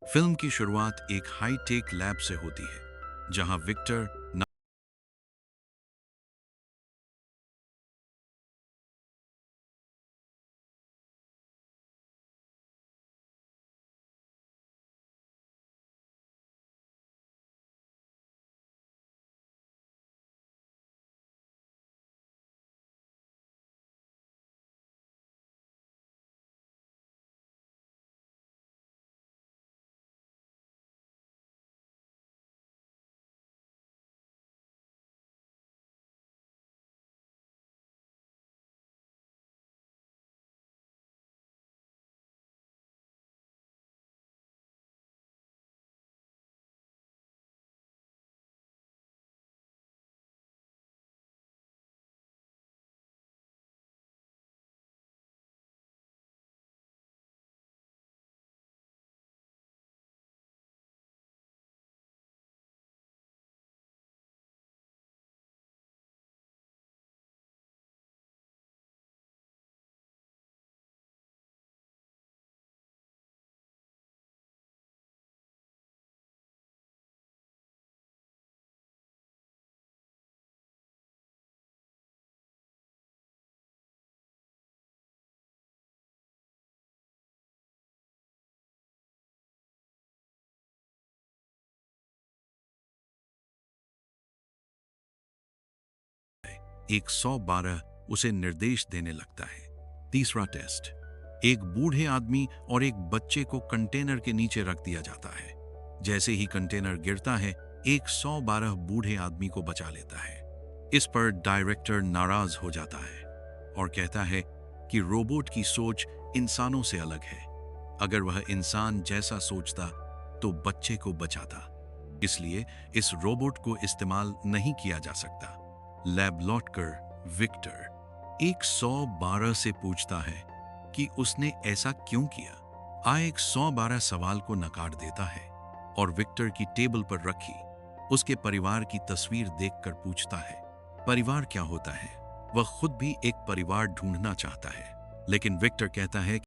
Film की शुरुआत एक हाई-टेक लैब से होती है, जहां विक्टर एक 112 उसे निर्देश देने लगता है। तीसरा टेस्ट, एक बूढ़े आदमी और एक बच्चे को कंटेनर के नीचे रख दिया जाता है। जैसे ही कंटेनर गिरता है, एक 112 बूढ़े आदमी को बचा लेता है। इस पर डायरेक्टर नाराज हो जाता है और कहता है कि रोबोट की सोच इंसानों से अलग है। अगर वह इंसान जैसा सोचता तो बच्चे को बचाता। इसलिए इस रोबोट को इस्तेमाल नहीं किया जा सकता। लैब लौटकर विक्टर 112 से पूछता है कि उसने ऐसा क्यों किया। आ 112 सवाल को नकार देता है और विक्टर की टेबल पर रखी उसके परिवार की तस्वीर देखकर पूछता है, परिवार क्या होता है? वह खुद भी एक परिवार ढूंढना चाहता है, लेकिन विक्टर कहता है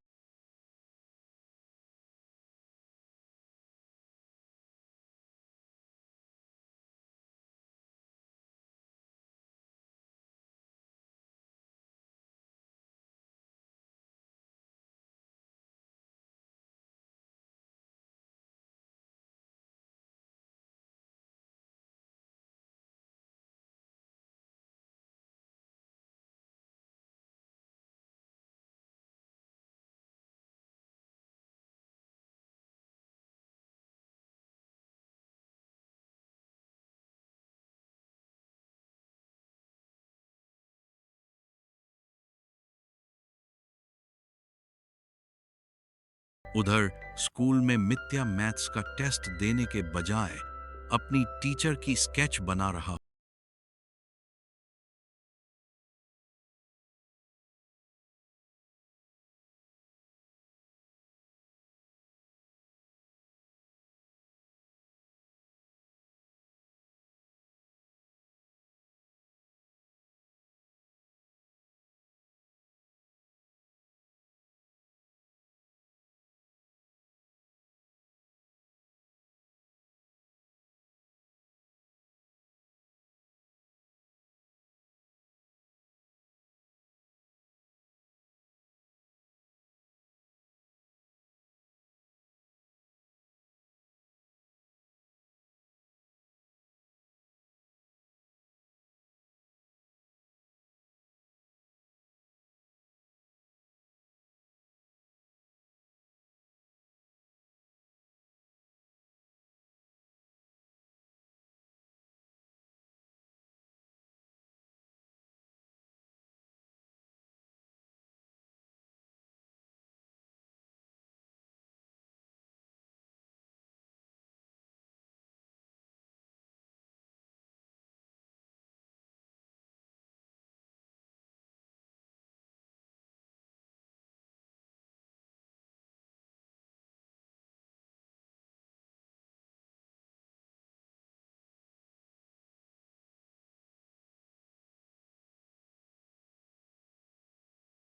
उधर स्कूल में मित्या मैथ्स का टेस्ट देने के बजाय अपनी टीचर की स्केच बना रहा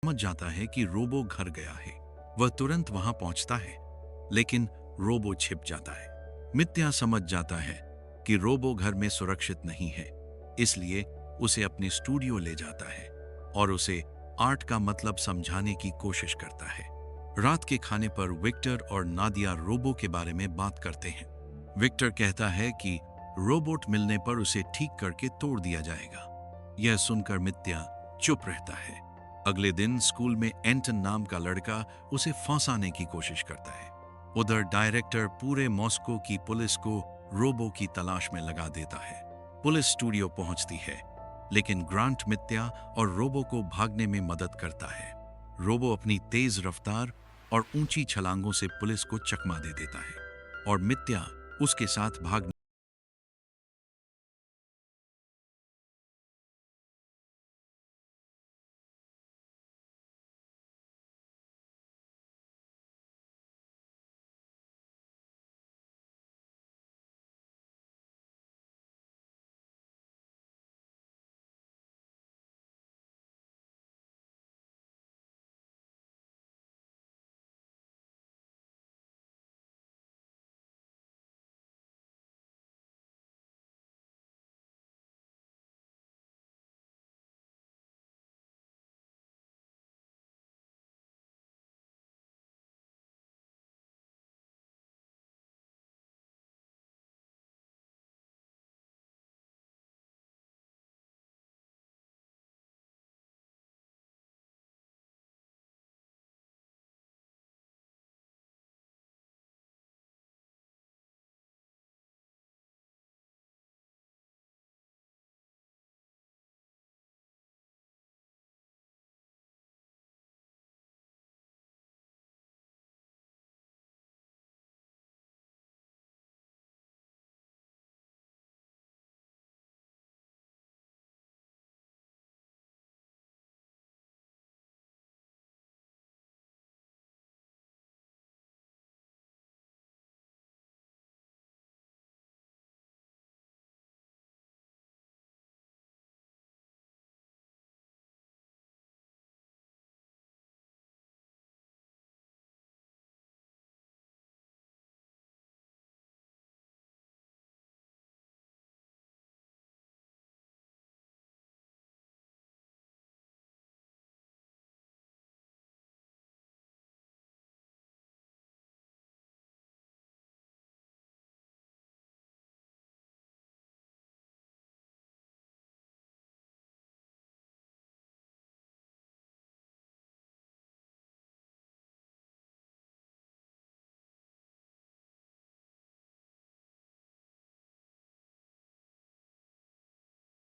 समझ जाता है कि रोबो घर गया है। वह तुरंत वहां पहुंचता है, लेकिन रोबो छिप जाता है। मित्या समझ जाता है कि रोबो घर में सुरक्षित नहीं है, इसलिए उसे अपने स्टूडियो ले जाता है और उसे आर्ट का मतलब समझाने की कोशिश करता है। रात के खाने पर विक्टर और नादिया रोबो के बारे में बात करते हैं। विक्टर कहता है कि रोबोट मिलने पर उसे ठीक करके तोड़ दिया जाएगा। यह सुनकर मित्या चुप रहता है। अगले दिन स्कूल में एंटन नाम का लड़का उसे फंसाने की कोशिश करता है। उधर डायरेक्टर पूरे मॉस्को की पुलिस को रोबो की तलाश में लगा देता है। पुलिस स्टूडियो पहुंचती है, लेकिन ग्रांट मित्या और रोबो को भागने में मदद करता है। रोबो अपनी तेज रफ्तार और ऊंची छलांगों से पुलिस को चकमा दे देता है और मित्या उसके साथ भाग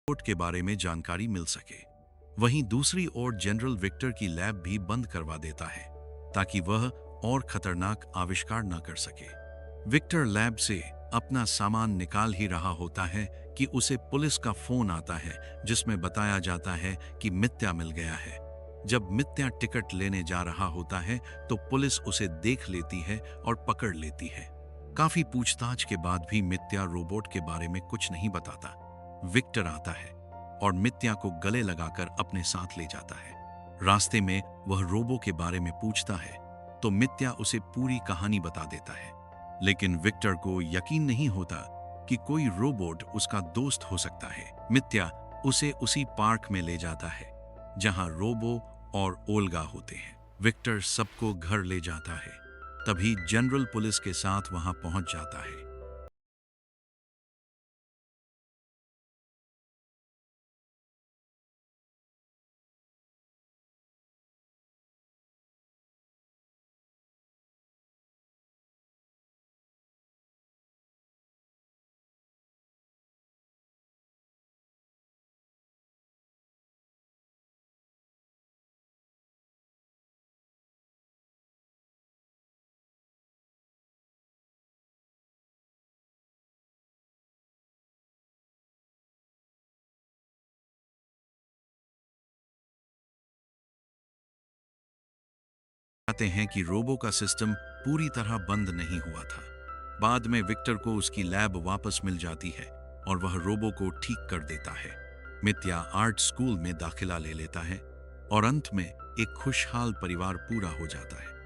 रोबोट के बारे में जानकारी मिल सके। वहीं दूसरी ओर जनरल विक्टर की लैब भी बंद करवा देता है ताकि वह और खतरनाक आविष्कार न कर सके। विक्टर लैब से अपना सामान निकाल ही रहा होता है कि उसे पुलिस का फोन आता है, जिसमें बताया जाता है कि मित्या मिल गया है। जब मित्या टिकट लेने जा रहा होता है तो पुलिस उसे देख लेती है और पकड़ लेती है। काफी पूछताछ के बाद भी मित्या रोबोट के बारे में कुछ नहीं बताता। विक्टर आता है और मित्या को गले लगाकर अपने साथ ले जाता है। रास्ते में वह रोबो के बारे में पूछता है तो मित्या उसे पूरी कहानी बता देता है, लेकिन विक्टर को यकीन नहीं होता कि कोई रोबोट उसका दोस्त हो सकता है। मित्या उसे उसी पार्क में ले जाता है जहां रोबो और ओल्गा होते हैं। विक्टर सबको घर ले जाता है। तभी जनरल पुलिस के साथ वहां पहुंच जाता है। बताते हैं कि रोबो का सिस्टम पूरी तरह बंद नहीं हुआ था। बाद में विक्टर को उसकी लैब वापस मिल जाती है और वह रोबो को ठीक कर देता है। मित्या आर्ट स्कूल में दाखिला ले लेता है और अंत में एक खुशहाल परिवार पूरा हो जाता है।